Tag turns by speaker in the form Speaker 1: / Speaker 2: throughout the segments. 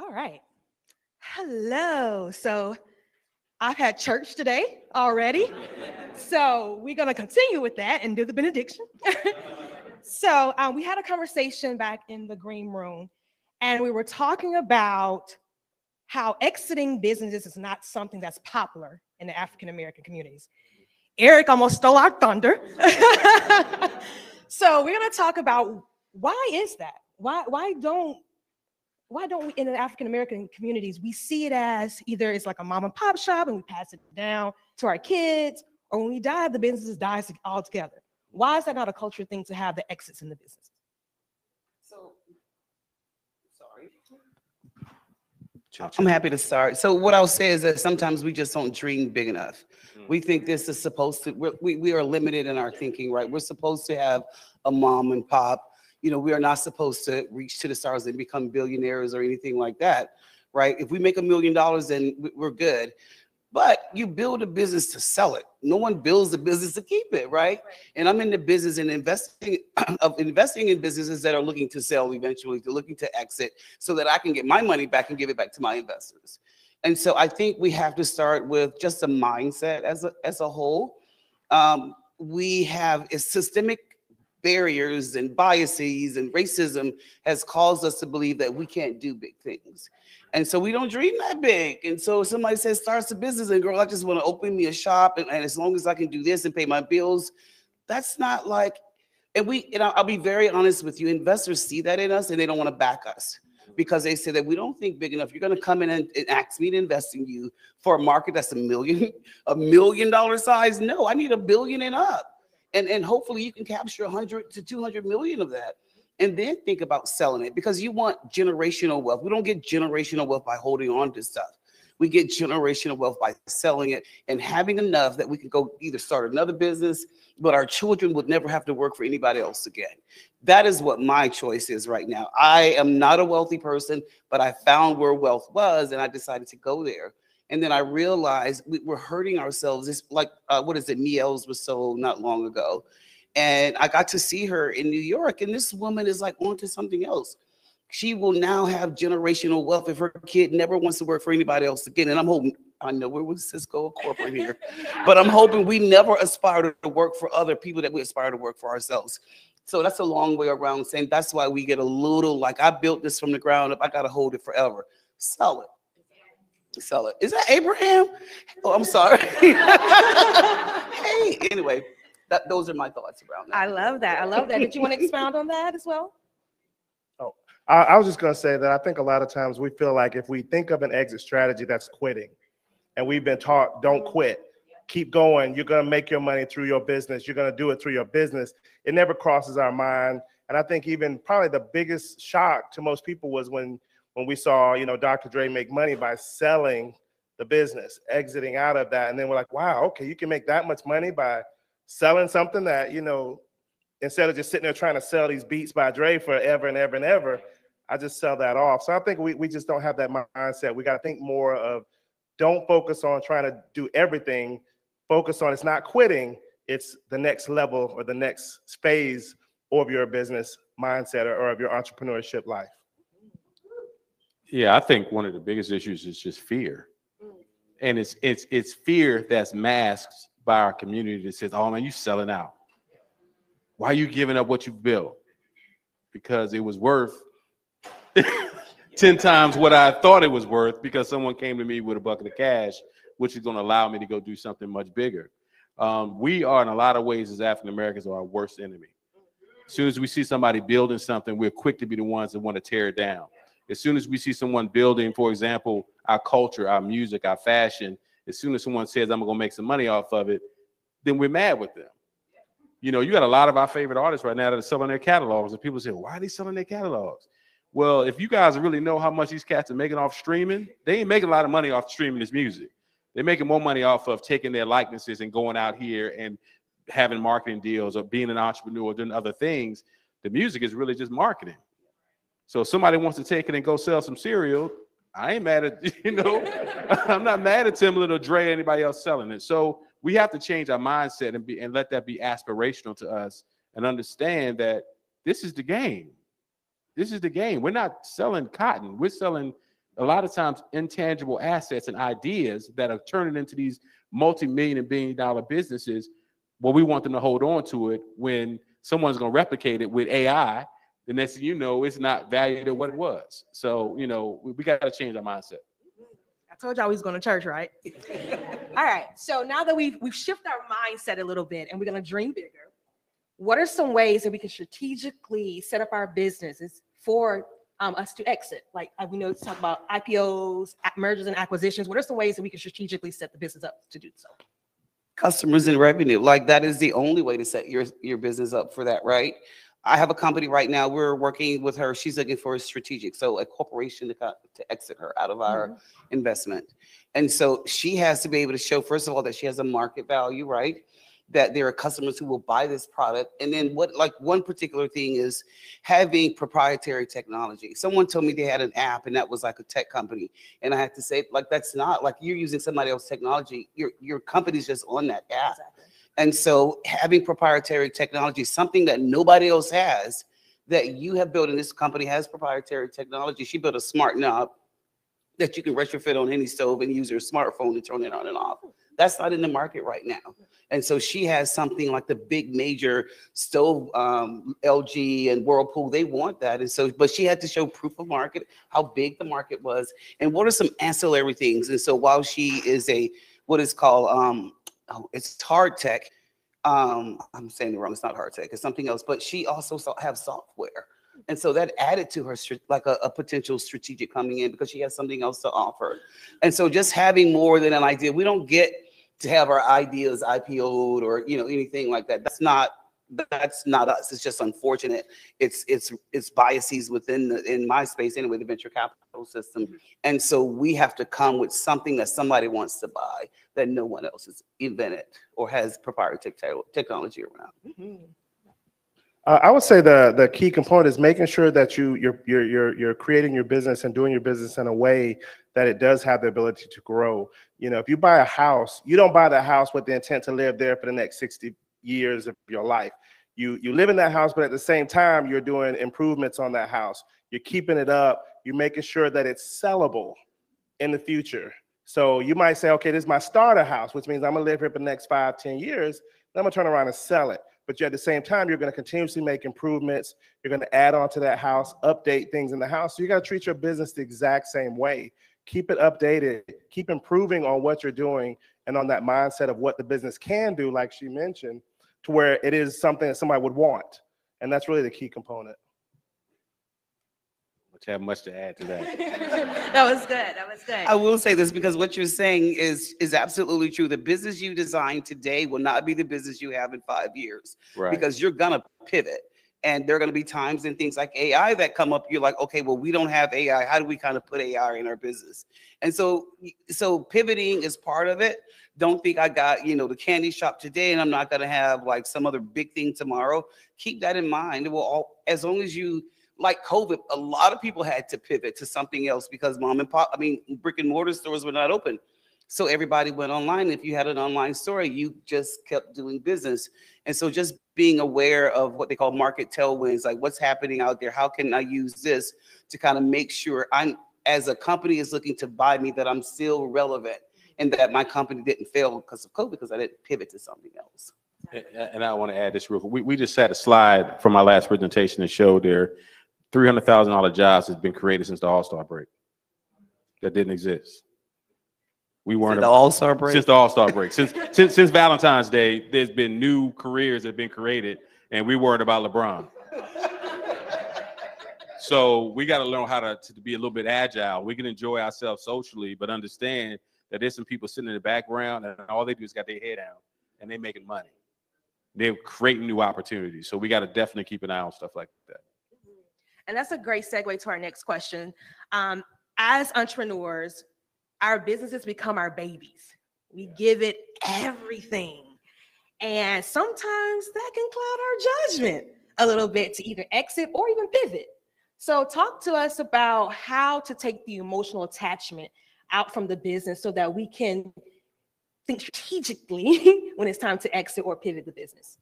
Speaker 1: All right. Hello. So I've had church today already. So we're going to continue with that and do the benediction. So we had a conversation back in the green room, and we were talking about how exiting businesses is not something that's popular in the African American communities. Eric almost stole our thunder. So we're going to talk about why is that? Why don't we in the African American communities, we see it as either it's like a mom and pop shop and we pass it down to our kids, or when we die, the businesses dies altogether. Why is that not a cultural thing to have the exits in the business?
Speaker 2: So, I'm happy to start. So what I'll say is that sometimes we just don't dream big enough. We think this is supposed to, we are limited in our thinking, right? We're supposed to have a mom and pop. You know, we are not supposed to reach to the stars and become billionaires or anything like that, right? If we make $1 million, then we're good. But you build a business to sell it. No one builds a business to keep it, right? And I'm in the business and investing in businesses that are looking to sell eventually, to looking to exit, so that I can get my money back and give it back to my investors. And so I think we have to start with just a mindset as a whole. We have a systemic barriers and biases, and racism has caused us to believe that we can't do big things. And so we don't dream that big. And so somebody says, starts a business, and girl, I just want to open me a shop, and as long as I can do this and pay my bills, that's not like, and I'll be very honest with you, investors see that in us and they don't want to back us, because they say that we don't think big enough. You're going to come in and ask me to invest in you for a market that's $1 million size. No, I need $1 billion and up. And hopefully you can capture 100 to 200 million of that. And then think about selling it, because you want generational wealth. We don't get generational wealth by holding on to stuff. We get generational wealth by selling it and having enough that we can go either start another business, but our children would never have to work for anybody else again. That is what my choice is right now. I am not a wealthy person, but I found where wealth was and I decided to go there. And then I realized we're hurting ourselves. It's like, what is it? Miels was sold not long ago. And I got to see her in New York. And this woman is like onto something else. She will now have generational wealth if her kid never wants to work for anybody else again. And I'm hoping, I know we're with Cisco corporate here, but I'm hoping we never aspire to work for other people, that we aspire to work for ourselves. So that's a long way around saying that's why we get a little like, I built this from the ground up. I got to hold it forever. Sell it. Sell it. Is that Abraham? Oh, I'm sorry. Hey, anyway, those are my thoughts around that.
Speaker 1: I love that. I love that. Did you want to expound on that as well?
Speaker 3: Oh, I was just going to say that I think a lot of times we feel like if we think of an exit strategy, that's quitting. And we've been taught, don't quit. Keep going. You're going to make your money through your business. You're going to do it through your business. It never crosses our mind. And I think even probably the biggest shock to most people was when we saw, Dr. Dre make money by selling the business, exiting out of that. And then we're like, wow, okay, you can make that much money by selling something that, instead of just sitting there trying to sell these beats by Dre forever and ever and ever, I just sell that off. So I think we just don't have that mindset. We got to think more of, don't focus on trying to do everything. Focus on, it's not quitting, it's the next level or the next phase of your business mindset or of your entrepreneurship life.
Speaker 4: Yeah, I think one of the biggest issues is just fear. And it's fear that's masked by our community that says, oh man, you selling out. Why are you giving up what you built? Because it was worth 10 times what I thought it was worth, because someone came to me with a bucket of cash, which is going to allow me to go do something much bigger. We are, in a lot of ways, as African Americans, are our worst enemy. As soon as we see somebody building something, we're quick to be the ones that want to tear it down. As soon as we see someone building, for example, our culture, our music, our fashion, as soon as someone says, I'm going to make some money off of it, then we're mad with them. You got a lot of our favorite artists right now that are selling their catalogs, and people say, why are they selling their catalogs? Well, if you guys really know how much these cats are making off streaming, they ain't making a lot of money off streaming this music. They're making more money off of taking their likenesses and going out here and having marketing deals or being an entrepreneur or doing other things. The music is really just marketing. So if somebody wants to take it and go sell some cereal, I ain't mad at, I'm not mad at Timbaland or Dre or anybody else selling it. So we have to change our mindset and let that be aspirational to us and understand that this is the game. This is the game. We're not selling cotton. We're selling a lot of times intangible assets and ideas that are turning into these multi-million and billion-dollar businesses. Well, we want them to hold on to it when someone's going to replicate it with AI. The next thing you know, it's not valued at what it was. So, you know, we got to change our mindset.
Speaker 1: I told y'all we was going to church, right? All right. So now that we've shifted our mindset a little bit and we're going to dream bigger, what are some ways that we can strategically set up our businesses for us to exit? Like we know to talk about IPOs, mergers and acquisitions. What are some ways that we can strategically set the business up to do so?
Speaker 2: Customers and revenue, like that is the only way to set your business up for that, right? I have a company right now. We're working with her. She's looking for a strategic, so a corporation to exit her out of our investment. And so she has to be able to show, first of all, that she has a market value, right? That there are customers who will buy this product. And then one particular thing is having proprietary technology. Someone told me they had an app and that was like a tech company. And I had to say, like, that's not, like, you're using somebody else's technology. Your company's just on that app. Exactly. And so having proprietary technology, something that nobody else has, that you have built, and this company has proprietary technology. She built a smart knob that you can retrofit on any stove and use your smartphone to turn it on and off. That's not in the market right now. And so she has something like the big major stove, LG and Whirlpool, they want that. And so, but she had to show proof of market, how big the market was, and what are some ancillary things. And so while she is what is called, it's hard tech. I'm saying it wrong, it's not hard tech, it's something else, but she also have software. And so that added to her like a potential strategic coming in because she has something else to offer. And so just having more than an idea, we don't get to have our ideas IPO'd or, you know, anything like that. That's not us. It's just unfortunate. It's biases in my space anyway, the venture capital system. And so we have to come with something that somebody wants to buy that no one else has invented or has proprietary technology around.
Speaker 3: I would say the key component is making sure that you're creating your business and doing your business in a way that it does have the ability to grow. You know, if you buy a house, you don't buy that house with the intent to live there for the next 60 years of your life. You live in that house, but at the same time, you're doing improvements on that house. You're keeping it up. You're making sure that it's sellable in the future. So you might say, okay, this is my starter house, which means I'm gonna live here for the next 5, 10 years. Then I'm gonna turn around and sell it. But at the same time, you're going to continuously make improvements. You're going to add on to that house, update things in the house. So you got to treat your business the exact same way. Keep it updated. Keep improving on what you're doing and on that mindset of what the business can do, like she mentioned, to where it is something that somebody would want. And that's really the key component.
Speaker 4: Have much to add to that.
Speaker 1: That was good. That was good.
Speaker 2: I will say this because what you're saying is absolutely true. The business you design today will not be the business you have in 5 years, right? Because you're gonna pivot, and there are gonna be times and things like AI that come up. You're like, okay, well, we don't have AI. How do we kind of put AI in our business? And so pivoting is part of it. Don't think I got, you know, the candy shop today, and I'm not gonna have like some other big thing tomorrow. Keep that in mind. It will all, as long as you. Like COVID, a lot of people had to pivot to something else because brick and mortar stores were not open. So everybody went online. If you had an online store, you just kept doing business. And so just being aware of what they call market tailwinds, like what's happening out there, how can I use this to kind of make sure as a company is looking to buy me, that I'm still relevant and that my company didn't fail because of COVID, because I didn't pivot to something else.
Speaker 4: And I want to add this real quick. We just had a slide from my last presentation that showed there $300,000 jobs has been created since the All-Star break. That didn't exist. We weren't
Speaker 2: the All-Star break.
Speaker 4: Since the All-Star break. Since Valentine's Day, there's been new careers that have been created, and we worried about LeBron. So we got to learn how to be a little bit agile. We can enjoy ourselves socially, but understand that there's some people sitting in the background, and all they do is got their head down, and they're making money. They're creating new opportunities. So we got to definitely keep an eye on stuff like that.
Speaker 1: And that's a great segue to our next question. As entrepreneurs, our businesses become our babies. We give it everything. And sometimes that can cloud our judgment a little bit to either exit or even pivot. So talk to us about how to take the emotional attachment out from the business so that we can think strategically when it's time to exit or pivot the business.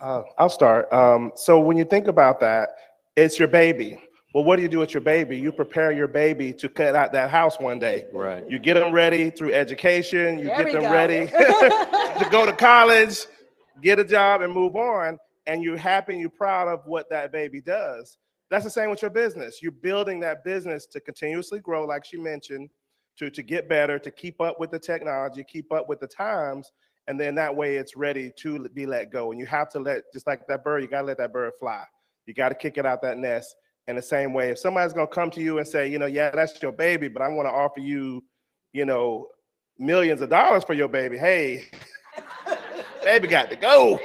Speaker 3: I'll start. So when you think about that, it's your baby. Well, what do you do with your baby? You prepare your baby to cut out that house one day.
Speaker 4: Right.
Speaker 3: You get them ready through education. You
Speaker 1: There
Speaker 3: get
Speaker 1: we
Speaker 3: them
Speaker 1: go.
Speaker 3: ready to go to college, get a job, and move on. And you're happy and you're proud of what that baby does. That's the same with your business. You're building that business to continuously grow, like she mentioned, to get better, to keep up with the technology, keep up with the times. And then that way it's ready to be let go. And you have to let, just like that bird, you got to let that bird fly. You got to kick it out that nest. In the same way, if somebody's going to come to you and say, yeah, that's your baby, but I want to offer you, millions of dollars for your baby. Hey, baby got to go.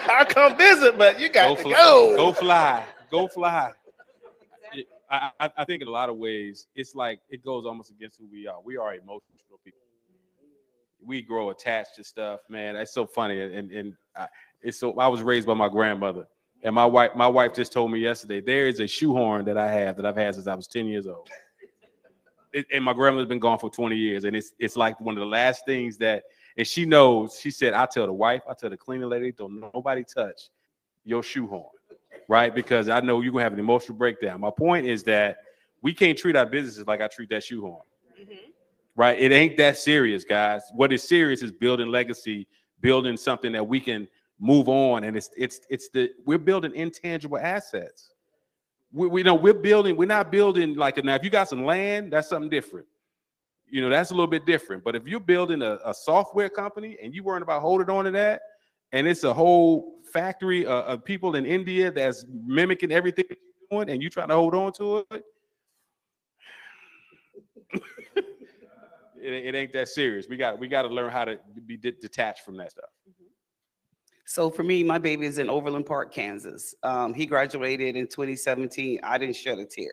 Speaker 3: I'll come visit, but you got to go.
Speaker 4: Go fly. Go fly. I think in a lot of ways, it's like it goes almost against who we are. We are emotional people. We grow attached to stuff, man. That's so funny. I was raised by my grandmother. And my wife just told me yesterday, there is a shoehorn that I've had since I was 10 years old. And my grandmother's been gone for 20 years. And it's like one of the last things and she knows, she said, I tell the cleaning lady, don't nobody touch your shoehorn, right? Because I know you're going to have an emotional breakdown. My point is that we can't treat our businesses like I treat that shoehorn, right? It ain't that serious, guys. What is serious is building legacy, building something that we can move on, and we're building intangible assets. We're not building like, now if you got some land, that's something different. That's a little bit different. But if you're building a software company and you're worrying about holding on to that, and it's a whole factory of people in India that's mimicking everything you're doing, and you trying to hold on to it, it ain't that serious. We got to learn how to be detached from that stuff.
Speaker 2: So for me, my baby is in Overland Park, Kansas. He graduated in 2017. I didn't shed a tear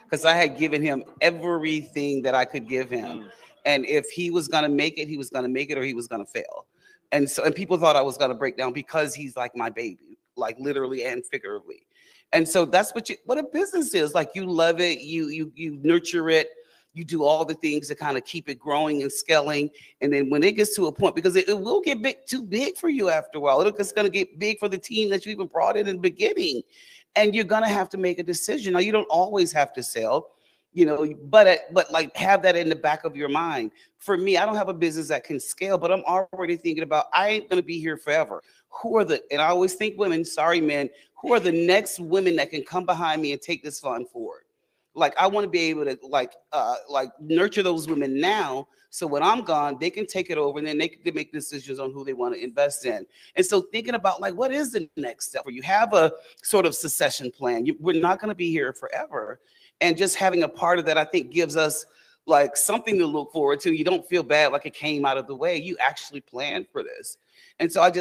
Speaker 2: because I had given him everything that I could give him. And if he was going to make it, he was going to make it, or he was going to fail. And people thought I was going to break down because he's like my baby, like literally and figuratively. And so that's what a business is. Like, you love it, you nurture it. You do all the things to kind of keep it growing and scaling. And then when it gets to a point, because it will get too big for you after a while, it's going to get big for the team that you even brought in the beginning. And you're going to have to make a decision. Now, you don't always have to sell, but like have that in the back of your mind. For me, I don't have a business that can scale, but I'm already thinking about, I ain't going to be here forever. And I always think women, sorry, men, who are the next women that can come behind me and take this fund forward? Like, I want to be able to like nurture those women now, so when I'm gone, they can take it over, and then they can make decisions on who they want to invest in. And so thinking about, like, what is the next step? Where you have a sort of succession plan. We're not going to be here forever, and just having a part of that, I think, gives us like something to look forward to. You don't feel bad like it came out of the way. You actually planned for this. And so I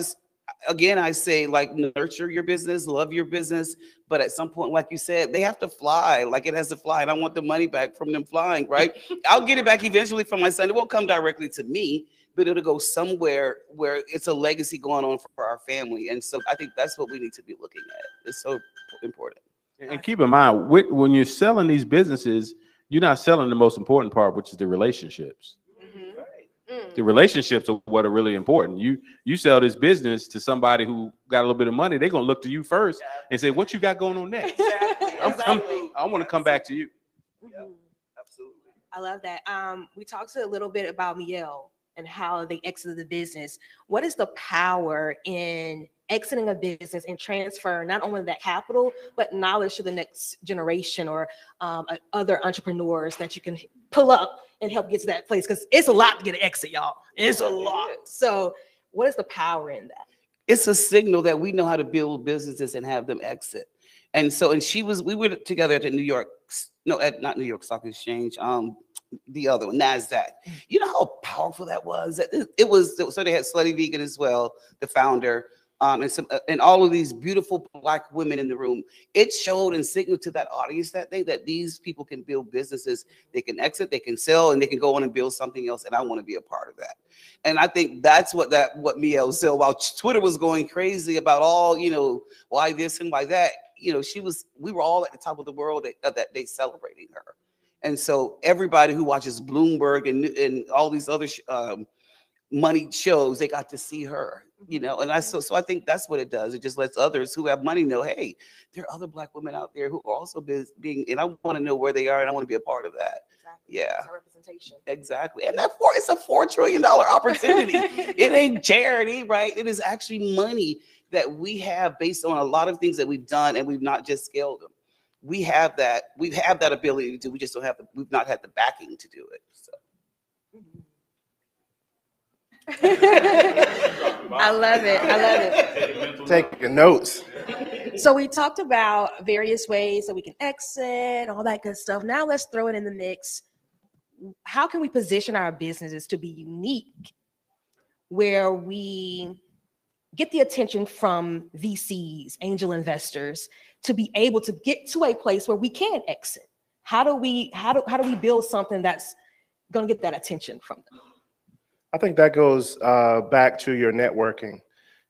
Speaker 2: say, like, nurture your business, love your business. But at some point, like you said, they have to fly. Like, it has to fly. And I want the money back from them flying, right? I'll get it back eventually from my son. It won't come directly to me, but it'll go somewhere where it's a legacy going on for our family. And so I think that's what we need to be looking at. It's so important.
Speaker 4: And keep in mind, when you're selling these businesses, you're not selling the most important part, which is the relationships. The relationships are what are really important. You sell this business to somebody who got a little bit of money, they're going to look to you first and say, what you got going on next? I want to come back to you.
Speaker 2: Absolutely.
Speaker 1: I love that. We talked a little bit about Miel and how they exited the business. What is the power in exiting a business and transfer not only that capital, but knowledge to the next generation or other entrepreneurs that you can pull up and help get to that place? Because it's a lot to get an exit, y'all. It's a lot. So what is the power in that?
Speaker 2: It's a signal that we know how to build businesses and have them exit. And we were together at the not New York Stock Exchange, the other one, NASDAQ. You know how powerful that was? So they had Slutty Vegan as well, the founder, and all of these beautiful Black women in the room. It showed and signaled to that audience that day that these people can build businesses, they can exit, they can sell, and they can go on and build something else. And I want to be a part of that. And I think that's what Miel said. While Twitter was going crazy about all, why this and why that, we were all at the top of the world that day celebrating her. And so everybody who watches Bloomberg and all these other money shows, they got to see her, you know, and so I think that's what it does. It just lets others who have money know, hey, there are other Black women out there who are also being, and I want to know where they are, and I want to be a part of that.
Speaker 1: Exactly.
Speaker 2: Yeah.
Speaker 1: It's our representation.
Speaker 2: Exactly. And it's a $4 trillion opportunity. It ain't charity, right? It is actually money that we have based on a lot of things that we've done, and we've not just scaled them. We have that ability to do. We just don't have we've not had the backing to do it. So.
Speaker 1: I love it. I love it.
Speaker 3: Taking notes.
Speaker 1: So we talked about various ways that we can exit, all that good stuff. Now let's throw it in the mix. How can we position our businesses to be unique, where we get the attention from VCs, angel investors, to be able to get to a place where we can exit? How do we build something that's going to get that attention from them?
Speaker 3: I think that goes back to your networking,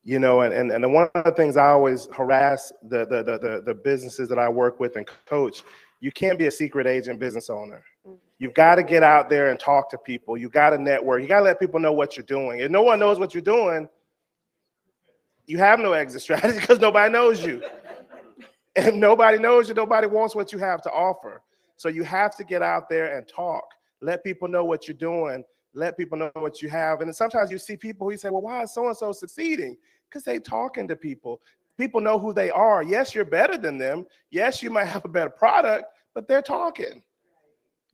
Speaker 3: you know, and one of the things I always harass the businesses that I work with and coach, you can't be a secret agent business owner. You've got to get out there and talk to people. You got to network. You got to let people know what you're doing. If no one knows what you're doing, you have no exit strategy because nobody knows you. And nobody knows you. Nobody wants what you have to offer. So you have to get out there and talk. Let people know what you're doing. Let people know what you have. And then sometimes you see people who you say, well, why is so-and-so succeeding? Because they're talking to people. People know who they are. Yes, you're better than them. Yes, you might have a better product, but they're talking.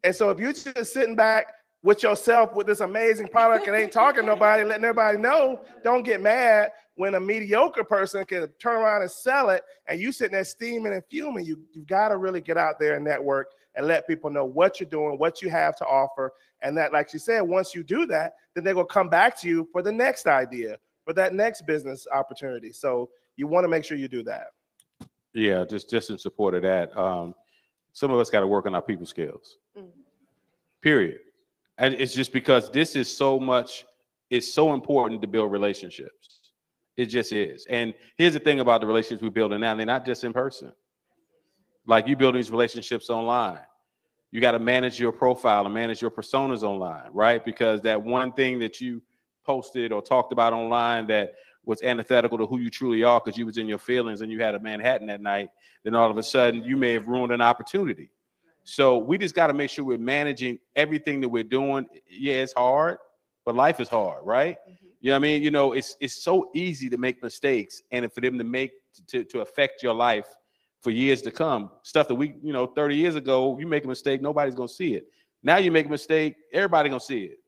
Speaker 3: And so if you're just sitting back with yourself with this amazing product and ain't talking to nobody, letting everybody know, don't get mad when a mediocre person can turn around and sell it and you sitting there steaming and fuming. You've got to really get out there and network and let people know what you're doing, what you have to offer. And that, like you said, once you do that, then they're going to come back to you for the next idea, for that next business opportunity. So you want to make sure you do that.
Speaker 4: Yeah, just in support of that. Some of us got to work on our people skills, period. And it's just because this is so much, it's so important to build relationships. It just is. And here's the thing about the relationships we're building now, they're not just in person. Like you build these relationships online. You got to manage your profile and manage your personas online, right? Because that one thing that you posted or talked about online that was antithetical to who you truly are because you was in your feelings and you had a Manhattan that night, then all of a sudden you may have ruined an opportunity. So we just got to make sure we're managing everything that we're doing. Yeah, it's hard, but life is hard, right? You know what I mean? You know, it's so easy to make mistakes and for them to affect your life for years to come. Stuff that 30 years ago, you make a mistake, nobody's going to see it. Now you make a mistake, everybody going to see it.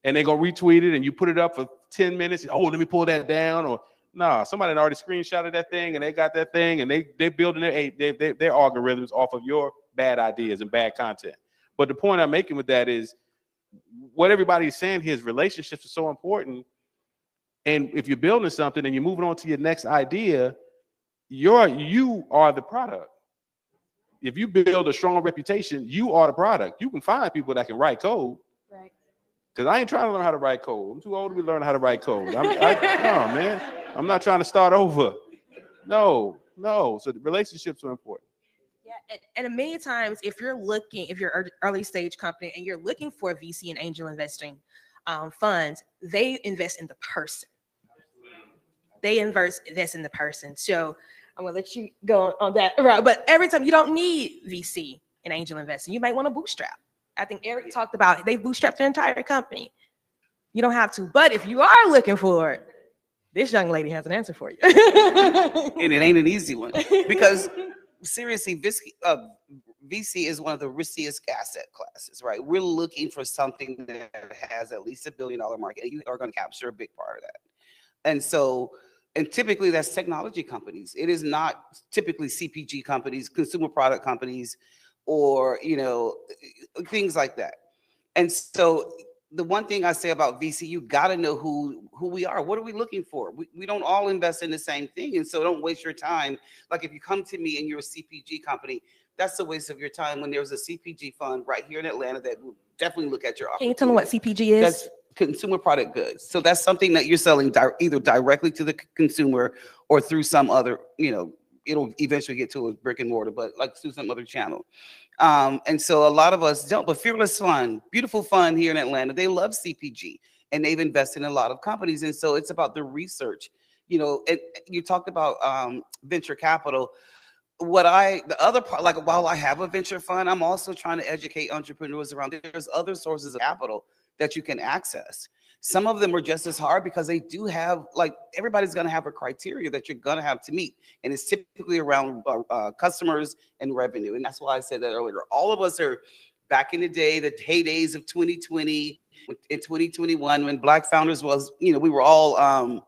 Speaker 4: And they're going to retweet it and you put it up for 10 minutes. Oh, let me pull that down. Or no, somebody had already screenshotted that thing and they got that thing and they're building their algorithms off of your bad ideas and bad content. But the point I'm making with that is what everybody's saying here is relationships are so important. And if you're building something and you're moving on to your next idea, you are the product. If you build a strong reputation, you are the product. You can find people that can write code. Right. Because I ain't trying to learn how to write code. I'm too old to be learning how to write code. No, man. I'm not trying to start over. No. So the relationships are important.
Speaker 1: Yeah, and many times if you're an early stage company and you're looking for VC and angel investing funds, they invest in the person. They invest in the person. So I'm gonna let you go on that route. But every time you don't need VC and angel investing, you might want to bootstrap. I think Eric talked about they bootstrapped their entire company. You don't have to, but if you are looking for it, this young lady has an answer for you.
Speaker 2: And it ain't an easy one because seriously, VC is one of the riskiest asset classes, right? We're looking for something that has at least $1 billion market. You are going to capture a big part of that. And typically that's technology companies. It is not typically CPG companies, consumer product companies, or, things like that. And so the one thing I say about VC, you got to know who we are. What are we looking for? We don't all invest in the same thing. And so don't waste your time. Like if you come to me and you're a CPG company, that's a waste of your time when there's a CPG fund right here in Atlanta that will definitely look at your opportunity.
Speaker 1: Can you tell me what CPG is?
Speaker 2: That's consumer product goods. So that's something that you're selling either directly to the consumer or through some other, it'll eventually get to a brick and mortar, but like through some other channel. And so a lot of us don't, but Fearless Fun, beautiful fun here in Atlanta, they love CPG. and they've invested in a lot of companies. And so it's about the research. You know, and you talked about venture capital. The other part, like while I have a venture fund, I'm also trying to educate entrepreneurs around there's other sources of capital that you can access. Some of them are just as hard because they do have, like, everybody's going to have a criteria that you're going to have to meet. And it's typically around customers and revenue. And that's why I said that earlier. All of us are back in the day, the heydays of 2020, in 2021, when Black Founders was, you know, we were all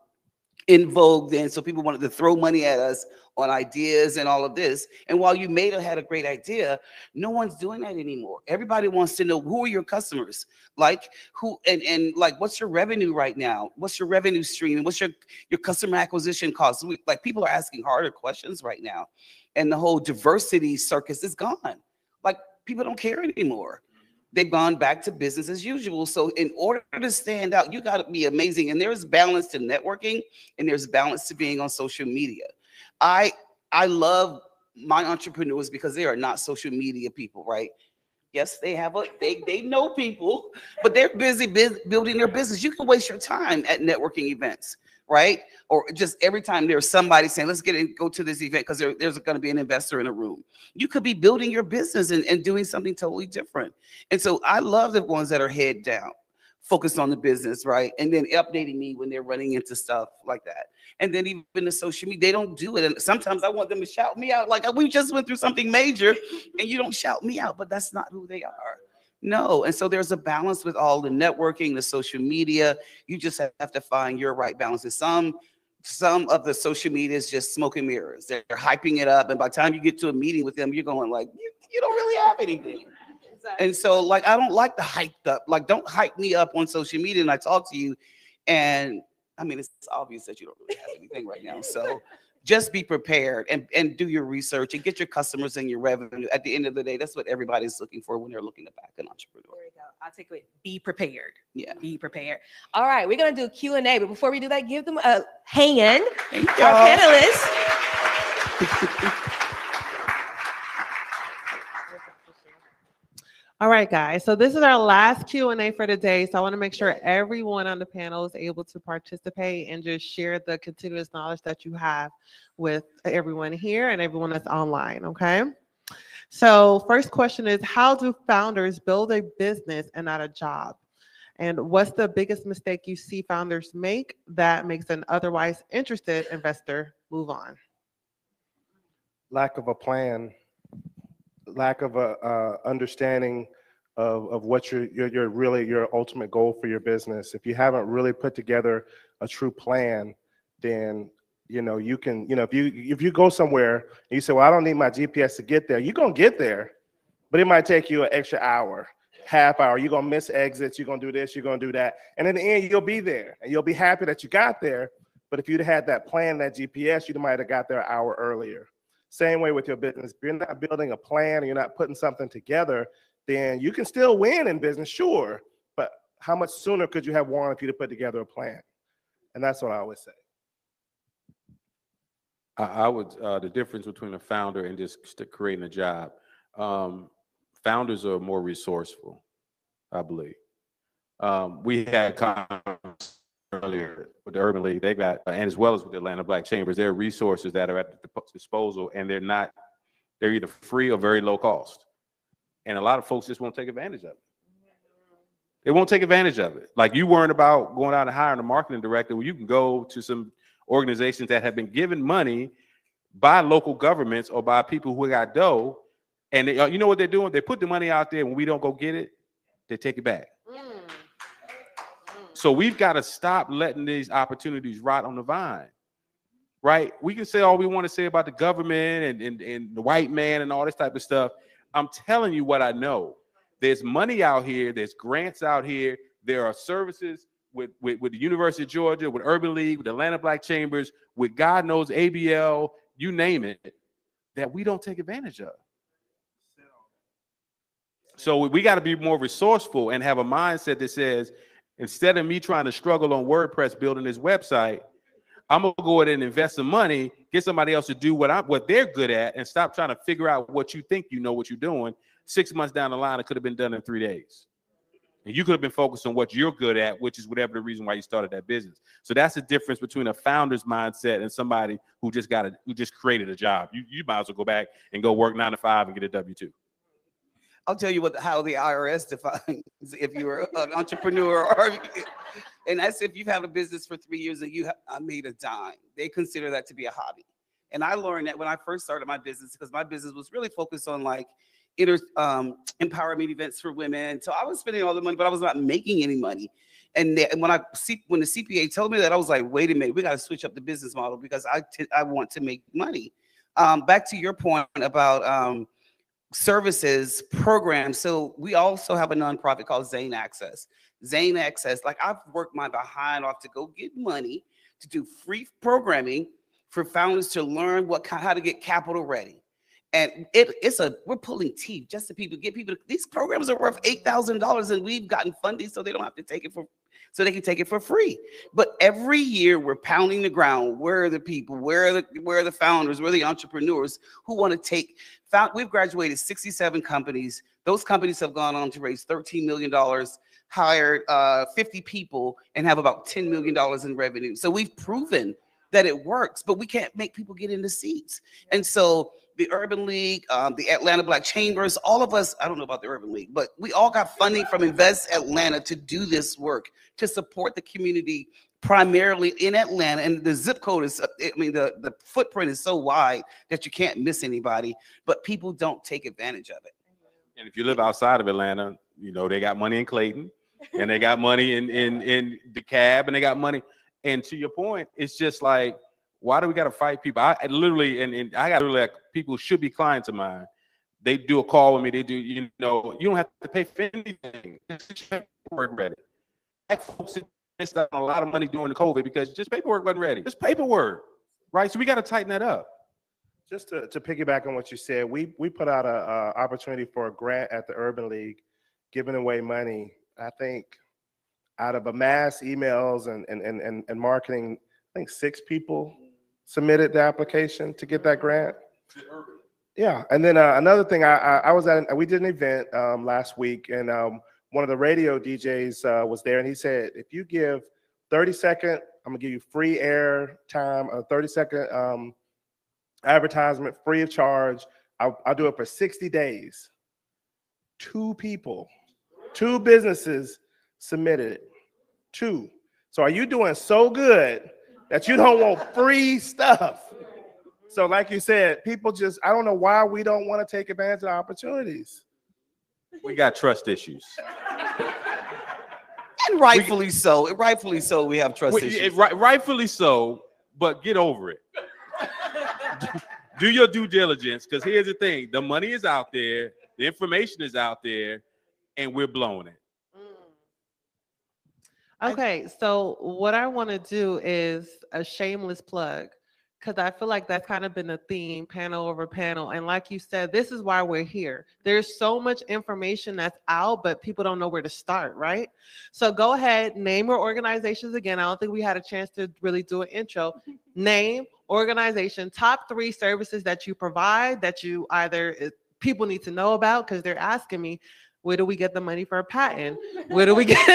Speaker 2: in vogue then. So people wanted to throw money at us on ideas and all of this. And while you may have had a great idea, no one's doing that anymore. Everybody wants to know, who are your customers? Like, who, and like, what's your revenue right now? What's your revenue stream? What's your customer acquisition cost? Like, people are asking harder questions right now. And the whole diversity circus is gone. Like, people don't care anymore. They've gone back to business as usual. So in order to stand out, you got to be amazing. And there's balance to networking, and there's balance to being on social media. I love my entrepreneurs because they are not social media people, right? Yes, they know people, but they're busy building their business. You can waste your time at networking events, right? Or just every time there's somebody saying, let's go to this event because there's going to be an investor in a room. You could be building your business and doing something totally different. And so I love the ones that are head down, focused on the business, right? And then updating me when they're running into stuff like that. And then even the social media, they don't do it. And sometimes I want them to shout me out. Like, we just went through something major and you don't shout me out, but that's not who they are. No. And so there's a balance with all the networking, the social media. You just have to find your right balance. And some of the social media is just smoke and mirrors. They're hyping it up. And by the time you get to a meeting with them, you're going like, you don't really have anything. Exactly. And so, like, I don't like the hyped up. Like, don't hype me up on social media and I talk to you. And I mean, it's obvious that you don't really have anything right now. So just be prepared and do your research and get your customers and your revenue. At the end of the day, that's what everybody's looking for when they're looking to back an entrepreneur.
Speaker 1: There you go. I'll take it. Be prepared.
Speaker 2: Yeah.
Speaker 1: Be prepared. All right. We're going to do Q&A. But before we do that, give them a hand.
Speaker 2: Thank
Speaker 1: Our
Speaker 2: y'all.
Speaker 1: panelists.
Speaker 5: All right, guys. So this is our last Q&A for today. So I want to make sure everyone on the panel is able to participate and just share the continuous knowledge that you have with everyone here and everyone that's online, okay? So first question is, how do founders build a business and not a job? And what's the biggest mistake you see founders make that makes an otherwise interested investor move on?
Speaker 3: Lack of a plan, lack of a understanding of what your ultimate goal for your business. If you haven't really put together a true plan, then you can, if you go somewhere and you say, well, I don't need my GPS to get there, you're gonna get there, but it might take you an extra hour, half hour. You're gonna miss exits, you're gonna do this, you're gonna do that. And in the end, you'll be there and you'll be happy that you got there. But if you'd had that plan, that GPS, you might have got there an hour earlier. Same way with your business. If you're not building a plan and you're not putting something together, then you can still win in business, sure. But how much sooner could you have won if you'd have put together a plan? And that's what I always say.
Speaker 4: I would, the difference between a founder and just creating a job, founders are more resourceful, I believe. We had conversations earlier with the Urban League, they got, and as well as with the Atlanta Black Chambers, there are resources that are at the disposal, and they're either free or very low cost. And a lot of folks just won't take advantage of it. They won't take advantage of it. Like, you weren't about going out and hiring a marketing director. Well, you can go to some organizations that have been given money by local governments or by people who got dough, and you know what they're doing? They put the money out there. When we don't go get it, they take it back. So we've got to stop letting these opportunities rot on the vine, right? We can say all we want to say about the government and the white man and all this type of stuff. I'm telling you what I know. There's money out here. There's grants out here. There are services with the University of Georgia, with Urban League, with Atlanta Black Chambers, with God knows ABL, you name it, that we don't take advantage of. So we got to be more resourceful and have a mindset that says, instead of me trying to struggle on WordPress building this website, I'm gonna go ahead and invest some money, get somebody else to do what they're good at, and stop trying to figure out what you think you know what you're doing. 6 months down the line, it could have been done in 3 days. And you could have been focused on what you're good at, which is whatever the reason why you started that business. So that's the difference between a founder's mindset and somebody who just created a job. You might as well go back and go work 9 to 5 and get a W-2.
Speaker 2: I'll tell you how the IRS defines if you're an entrepreneur, and that's if you've had a business for 3 years and you made a dime. They consider that to be a hobby. And I learned that when I first started my business, because my business was really focused on like empowerment events for women. So I was spending all the money, but I was not making any money. And when the CPA told me that, I was like, wait a minute, we got to switch up the business model because I want to make money. Back to your point about services programs. So we also have a nonprofit called Zane Access. Zane Access, like I've worked my behind off to go get money to do free programming for founders to learn how to get capital ready. And we're pulling teeth just to get people. These programs are worth $8,000, and we've gotten funding so they don't have to take it so they can take it for free. But every year we're pounding the ground. Where are the people? Where are the founders? Where are the entrepreneurs who want to take? We've graduated 67 companies. Those companies have gone on to raise $13 million, hired 50 people, and have about $10 million in revenue. So we've proven that it works, but we can't make people get in the seats. And so the Urban League, the Atlanta Black Chambers, all of us, I don't know about the Urban League, but we all got funding from Invest Atlanta to do this work, to support the community primarily in Atlanta. And the zip code is, the footprint is so wide that you can't miss anybody, but people don't take advantage of it.
Speaker 4: And if you live outside of Atlanta, they got money in Clayton, and they got money in DeKalb, and they got money. And to your point, it's just like, why do we got to fight people? I literally, and I got like people who should be clients of mine. They do a call with me. They do, you don't have to pay for anything. Just paperwork ready. Folks missed out on a lot of money during the COVID because just paperwork wasn't ready. Just paperwork, right? So we got to tighten that up.
Speaker 3: Just to piggyback on what you said, we put out a opportunity for a grant at the Urban League, giving away money. I think out of a mass emails and marketing, I think 6 people submitted the application to get that grant. Yeah, and then another thing, we did an event last week, and one of the radio DJs was there, and he said, if you give 30-second, I'm gonna give you free air time, a 30-second advertisement, free of charge. I'll do it for 60 days. 2 businesses submitted it. 2. So are you doing so good that you don't want free stuff? So like you said, people I don't know why we don't want to take advantage of opportunities.
Speaker 4: We got trust issues.
Speaker 2: And rightfully so. Rightfully so, we have trust issues.
Speaker 4: Rightfully so, but get over it. Do your due diligence, because here's the thing. The money is out there. The information is out there, and we're blowing it.
Speaker 5: Okay, so what I want to do is a shameless plug, because I feel like that's kind of been a theme, panel over panel. And like you said, this is why we're here. There's so much information that's out, but people don't know where to start, right? So go ahead, name your organizations again. I don't think we had a chance to really do an intro. Name, organization, top 3 services that you provide that you people need to know about, because they're asking me, where do we get the money for a patent? Where do we get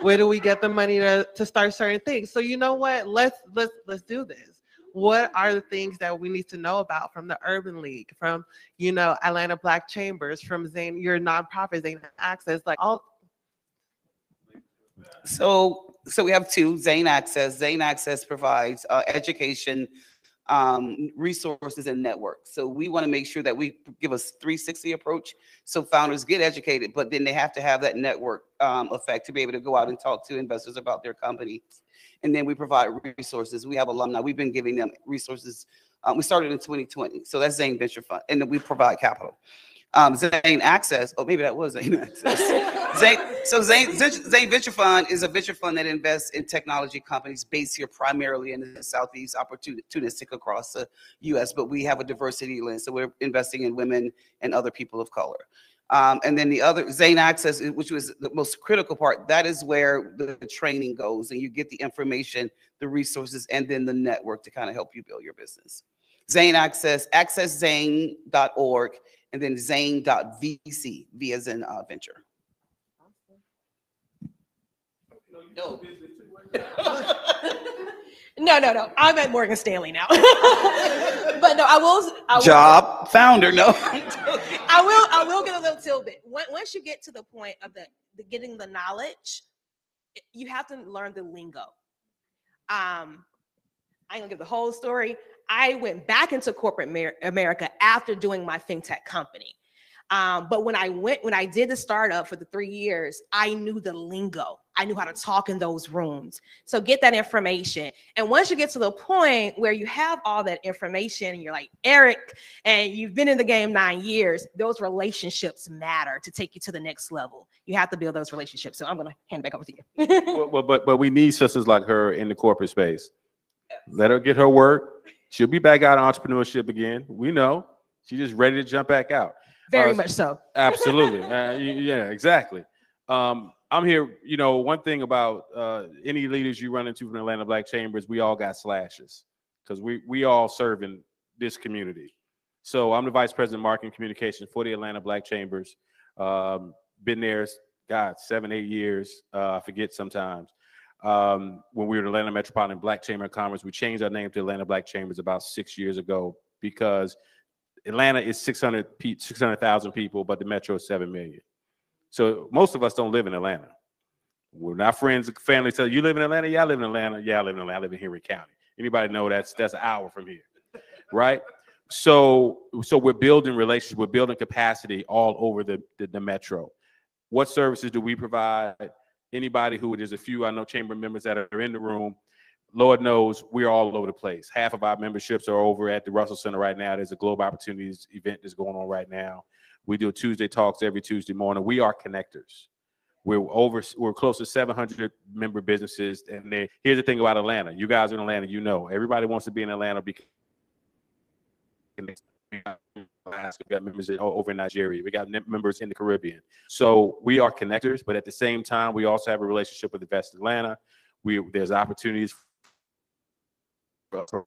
Speaker 5: the money to start certain things? So you know what? Let's do this. What are the things that we need to know about from the Urban League, from Atlanta Black Chambers, from Zane, your nonprofit, Zane Access, like all.
Speaker 2: So we have 2, Zane Access. Zane Access provides education, resources, and networks. So we want to make sure that we give a 360 approach so founders get educated, but then they have to have that network effect to be able to go out and talk to investors about their company. And then we provide resources. We have alumni. We've been giving them resources. We started in 2020. So that's Zane Venture Fund. And then we provide capital. Zane Access, maybe that was Zane Access. Zane Venture Fund is a venture fund that invests in technology companies based here primarily in the Southeast, opportunistic across the U.S., but we have a diversity lens, so we're investing in women and other people of color. And then the other, Zane Access, which was the most critical part, that is where the training goes, and you get the information, the resources, and then the network to kind of help you build your business. Zane Access, accesszane.org, and then zane.vc, V as in venture. No.
Speaker 1: No. I'm at Morgan Stanley now. But no, I will.
Speaker 2: Job founder, no.
Speaker 1: I will get a little tidbit. Once you get to the point of the getting the knowledge, you have to learn the lingo. I ain't gonna give the whole story. I went back into corporate America after doing my fintech company. But when I did the startup for the 3 years, I knew the lingo. I knew how to talk in those rooms. So get that information. And once you get to the point where you have all that information and you're like Eric, and you've been in the game 9 years, those relationships matter to take you to the next level. You have to build those relationships. So I'm going to hand it back over to you.
Speaker 4: But we need sisters like her in the corporate space. Let her get her work. She'll be back out in entrepreneurship again. We know she's just ready to jump back out.
Speaker 1: Very much so.
Speaker 4: Absolutely. Yeah, exactly. I'm here. You know, one thing about any leaders you run into from the Atlanta Black Chambers, we all got slashes because we all serve in this community. So I'm the Vice President of Marketing Communications for the Atlanta Black Chambers. Been there, God, 7-8 years. I forget sometimes. When we were the Atlanta Metropolitan Black Chamber of Commerce, we changed our name to Atlanta Black Chambers about 6 years ago because Atlanta is 600,000 people, but the metro is 7 million. So most of us don't live in Atlanta. When our friends and family tell you live in Atlanta, yeah, I live in Atlanta. Yeah, I live in Atlanta. I live in Henry County. Anybody know that's an hour from here, right? So we're building relationships, we're building capacity all over the metro. What services do we provide? Anybody who, there's a few, I know chamber members that are in the room. Lord knows we're all over the place. Half of our memberships are over at the Russell Center right now. There's a Global Opportunities event that's going on right now. We do Tuesday talks every Tuesday morning. We are connectors. We're close to 700 member businesses. And here's the thing about Atlanta. You guys are in Atlanta, you know. Everybody wants to be in Atlanta because we got members over in Nigeria. We got members in the Caribbean. So we are connectors, but at the same time, we also have a relationship with Invest Atlanta. There's opportunities for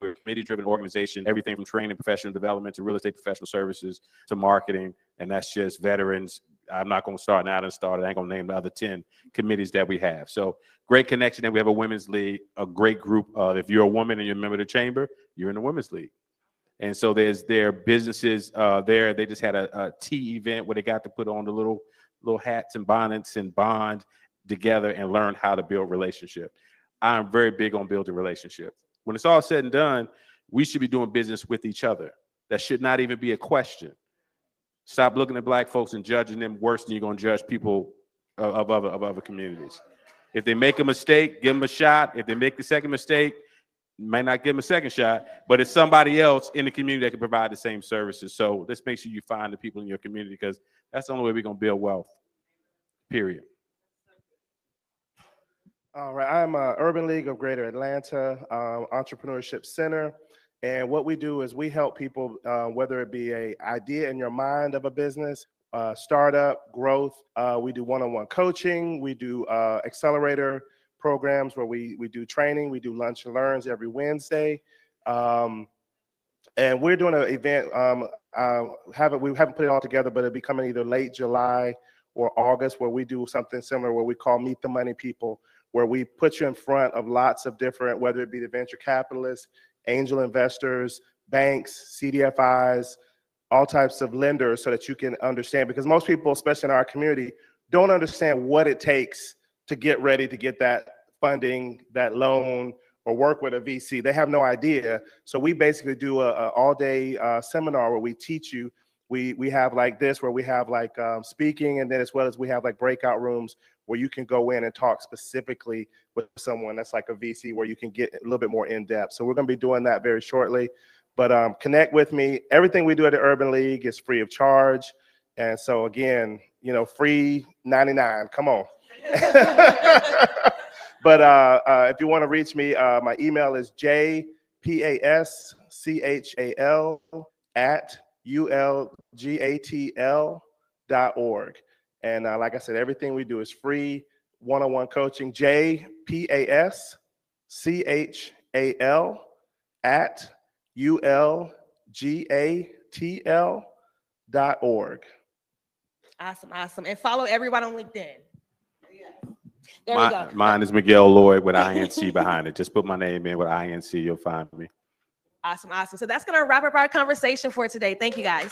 Speaker 4: we're a committee-driven organization, everything from training, professional development to real estate professional services to marketing, and that's just veterans. I'm not going to start now. I ain't going to name the other 10 committees that we have. So great connection. And we have a women's league, a great group. If you're a woman and you're a member of the chamber, you're in the women's league. And so there are businesses there. They just had a tea event where they got to put on the little hats and bonnets and bond together and learn how to build relationship. I'm very big on building relationships. When it's all said and done, we should be doing business with each other. That should not even be a question. Stop looking at black folks and judging them worse than you're going to judge people of other communities. If they make a mistake, give them a shot. If they make the second mistake, you might not give them a second shot, but it's somebody else in the community that can provide the same services. So let's make sure you find the people in your community because that's the only way we're going to build wealth, period.
Speaker 3: All right, I'm Urban League of Greater Atlanta Entrepreneurship Center. And what we do is we help people, whether it be an idea in your mind of a business, startup, growth. We do one-on-one coaching. We do accelerator programs where we do training. We do lunch and learns every Wednesday. And we're doing an event. We haven't put it all together, but it'll be coming either late July or August where we do something similar where we call Meet the Money People, where we put you in front of lots of different, whether it be the venture capitalists, angel investors, banks, CDFIs, all types of lenders so that you can understand, because most people, especially in our community, don't understand what it takes to get ready to get that funding, that loan, or work with a VC. They have no idea. So we basically do a all-day seminar where we teach you. We have like this, where we have like speaking, and then as well as we have like breakout rooms where you can go in and talk specifically with someone that's like a VC where you can get a little bit more in depth. So we're going to be doing that very shortly. But connect with me. Everything we do at the Urban League is free of charge. And so again, you know, free 99. Come on. But if you want to reach me, my email is jpaschal@ulgatl.org. And like I said, everything we do is free. One-on-one coaching, jpaschal@ulgatl.org.
Speaker 1: Awesome. And follow everyone on LinkedIn. There we go.
Speaker 4: Mine is Miguel Lloyd with INC behind it. Just put my name in with INC, you'll find me.
Speaker 1: Awesome, awesome. So that's going to wrap up our conversation for today. Thank you, guys.